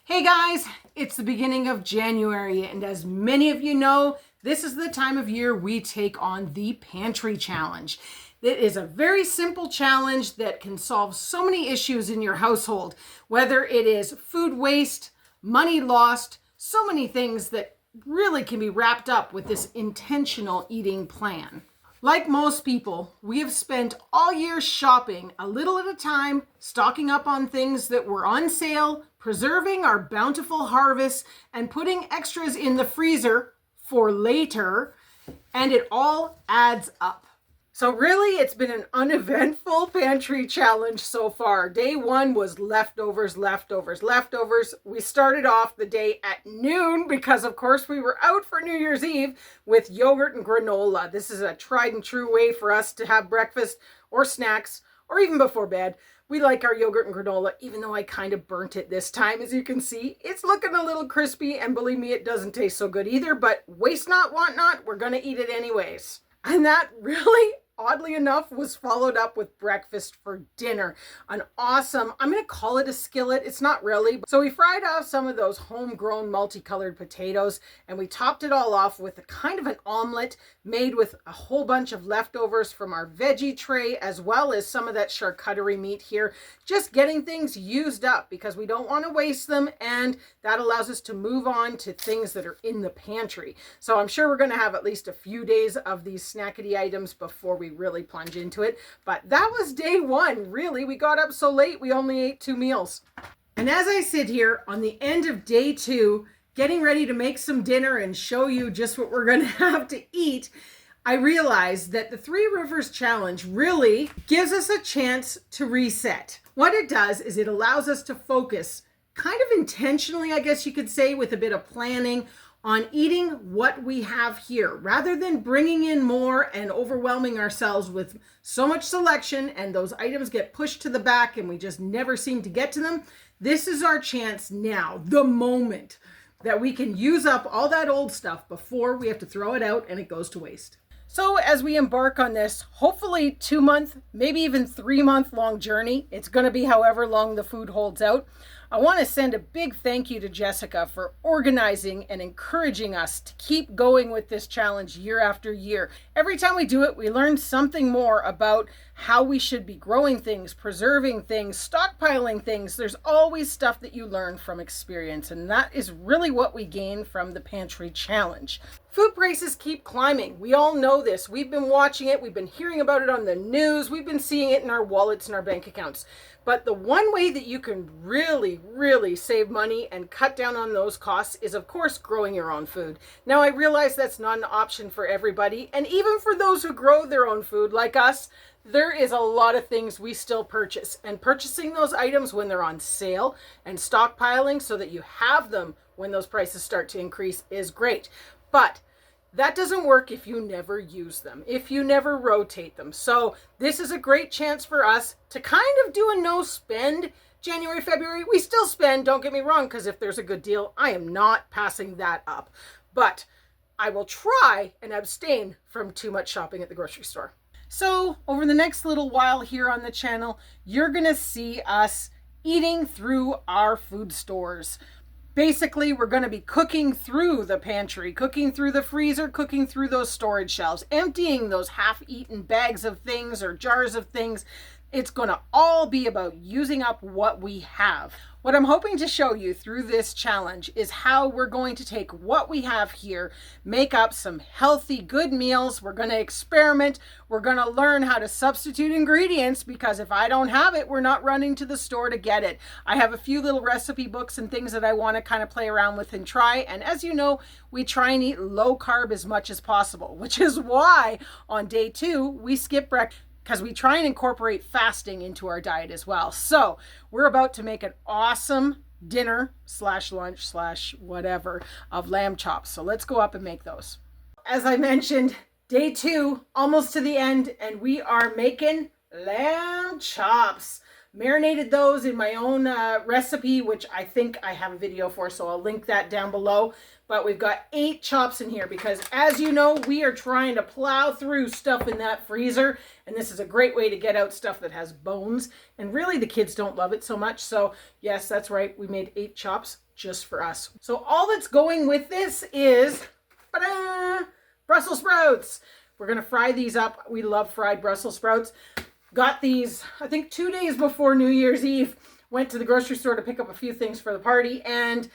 Hey guys, it's the beginning of January, and as many of you know, this is the time of year we take on the Pantry Challenge. It is a very simple challenge that can solve so many issues in your household, whether it is food waste, money lost, so many things that really can be wrapped up with this intentional eating plan. Like most people, we have spent all year shopping a little at a time, stocking up on things that were on sale, preserving our bountiful harvest, and putting extras in the freezer for later, and it all adds up. So really, it's been an uneventful pantry challenge so far. Day one was leftovers. We started off the day at noon because, of course, we were out for New Year's Eve with yogurt and granola. This is a tried and true way for us to have breakfast or snacks or even before bed. We like our yogurt and granola, even though I kind of burnt it this time. As you can see, it's looking a little crispy, and believe me, it doesn't taste so good either, but waste not, want not, we're going to eat it anyways. And that really, oddly enough, was followed up with breakfast for dinner. An awesome, I'm going to call it a skillet. It's not really. So we fried off some of those homegrown multicolored potatoes, and we topped it all off with a kind of an omelet made with a whole bunch of leftovers from our veggie tray, as well as some of that charcuterie meat here. Just getting things used up because we don't want to waste them, and that allows us to move on to things that are in the pantry. So I'm sure we're going to have at least a few days of these snackety items before we really plunge into it. But that was day one. Really, we got up so late we only ate 2 meals. And as I sit here on the end of day 2, getting ready to make some dinner and show you just what we're going to have to eat, I realized that the Three Rivers Challenge really gives us a chance to reset. What it does is it allows us to focus kind of intentionally, I guess you could say, with a bit of planning on eating what we have here, rather than bringing in more and overwhelming ourselves with so much selection and those items get pushed to the back and we just never seem to get to them. This is our chance now, the moment that we can use up all that old stuff before we have to throw it out and it goes to waste. So as we embark on this, hopefully 2-month, maybe even 3-month long journey, it's going to be however long the food holds out, I want to send a big thank you to Jessica for organizing and encouraging us to keep going with this challenge year after year. Every time we do it, we learn something more about how we should be growing things, preserving things, stockpiling things. There's always stuff that you learn from experience, and that is really what we gain from the Pantry Challenge. Food prices keep climbing. We all know this. We've been watching it. We've been hearing about it on the news. We've been seeing it in our wallets and our bank accounts. But the one way that you can really save money and cut down on those costs is, of course, growing your own food. Now, I realize that's not an option for everybody. And even for those who grow their own food, like us, there is a lot of things we still purchase. And purchasing those items when they're on sale and stockpiling so that you have them when those prices start to increase is great. But that doesn't work if you never use them, if you never rotate them. So this is a great chance for us to kind of do a no spend January, February. We still spend, don't get me wrong, because if there's a good deal, I am not passing that up. But I will try and abstain from too much shopping at the grocery store. So over the next little while here on the channel, you're going to see us eating through our food stores. Basically, we're going to be cooking through the pantry, cooking through the freezer, cooking through those storage shelves, emptying those half-eaten bags of things or jars of things. It's going to all be about using up what we have. What I'm hoping to show you through this challenge is how we're going to take what we have here, make up some healthy, good meals. We're going to experiment. We're going to learn how to substitute ingredients, because if I don't have it, we're not running to the store to get it. I have a few little recipe books and things that I want to kind of play around with and try. And as you know, we try and eat low carb as much as possible, which is why on day 2, we skip breakfast, because we try and incorporate fasting into our diet as well. So we're about to make an awesome dinner / lunch / whatever of lamb chops. So let's go up and make those. As I mentioned, day 2, almost to the end, and we are making lamb chops. marinated those in my own recipe, which I think I have a video for, so I'll link that down below. But we've got 8 chops in here because, as you know, we are trying to plow through stuff in that freezer, and this is a great way to get out stuff that has bones, and really the kids don't love it so much. So yes, that's right, we made 8 chops just for us. So all that's going with this is Brussels sprouts. We're gonna fry these up. We love fried Brussels sprouts. Got these, I think 2 days before New Year's Eve. Went to the grocery store to pick up a few things for the party, and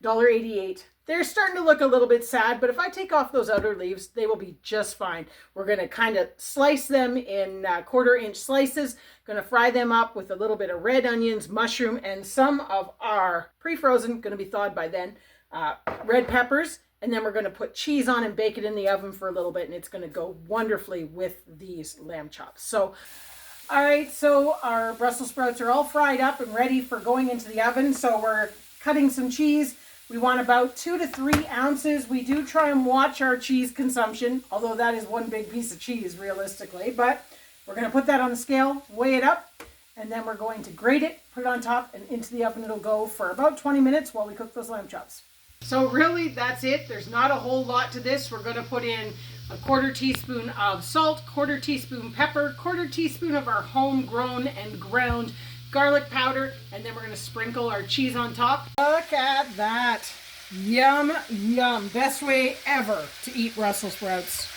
$1.88. They're starting to look a little bit sad, but if I take off those outer leaves, they will be just fine. We're going to kind of slice them in 1/4-inch slices. Going to fry them up with a little bit of red onions, mushroom, and some of our pre-frozen, going to be thawed by then, red peppers. And then we're going to put cheese on and bake it in the oven for a little bit, and it's going to go wonderfully with these lamb chops. So, all right, so our Brussels sprouts are all fried up and ready for going into the oven. So we're cutting some cheese. We want about 2 to 3 ounces. We do try and watch our cheese consumption, although that is one big piece of cheese realistically. But we're going to put that on the scale, weigh it up, and then we're going to grate it, put it on top, and into the oven it'll go for about 20 minutes while we cook those lamb chops. So really, that's it. There's not a whole lot to this. We're going to put in a 1/4 teaspoon of salt, 1/4 teaspoon pepper, 1/4 teaspoon of our homegrown and ground garlic powder, and then we're going to sprinkle our cheese on top. Look at that. Yum, yum. Best way ever to eat Brussels sprouts.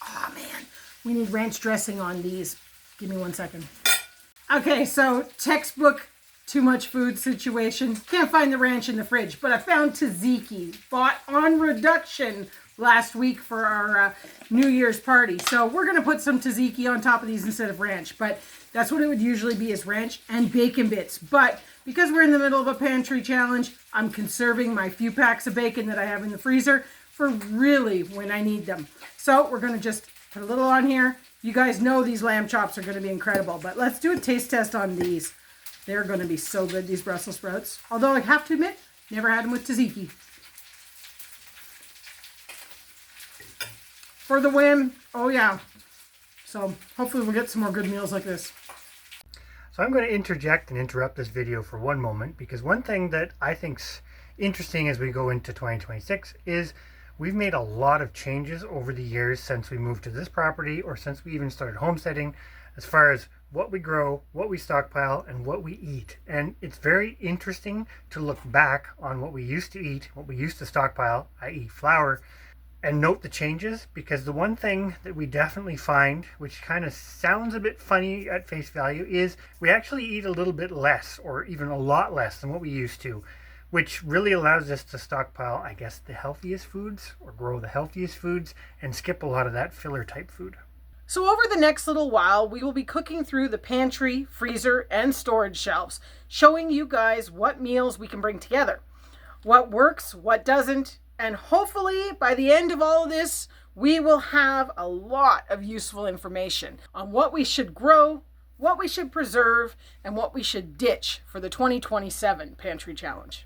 Oh man, we need ranch dressing on these. Give me 1 second. Okay, so textbook too much food situation. Can't find the ranch in the fridge, but I found tzatziki, bought on reduction last week for our New Year's party. So we're going to put some tzatziki on top of these instead of ranch, but that's what it would usually be, is ranch and bacon bits. But because we're in the middle of a pantry challenge, I'm conserving my few packs of bacon that I have in the freezer for really when I need them. So we're going to just put a little on here. You guys know these lamb chops are going to be incredible, but let's do a taste test on these. They're going to be so good, these Brussels sprouts. Although I have to admit, never had them with tzatziki. For the win, oh yeah. So hopefully we'll get some more good meals like this. So I'm going to interject and interrupt this video for one moment, because one thing that I think's interesting as we go into 2026 is we've made a lot of changes over the years since we moved to this property, or since we even started homesteading, as far as what we grow, what we stockpile, and what we eat. And it's very interesting to look back on what we used to eat, what we used to stockpile, i.e. flour, and note the changes, because the one thing that we definitely find, which kind of sounds a bit funny at face value, is we actually eat a little bit less, or even a lot less than what we used to, which really allows us to stockpile, I guess, the healthiest foods, or grow the healthiest foods, and skip a lot of that filler type food. So over the next little while, we will be cooking through the pantry, freezer, and storage shelves, showing you guys what meals we can bring together, what works, what doesn't, and hopefully by the end of all of this, we will have a lot of useful information on what we should grow, what we should preserve, and what we should ditch for the 2027 Pantry Challenge.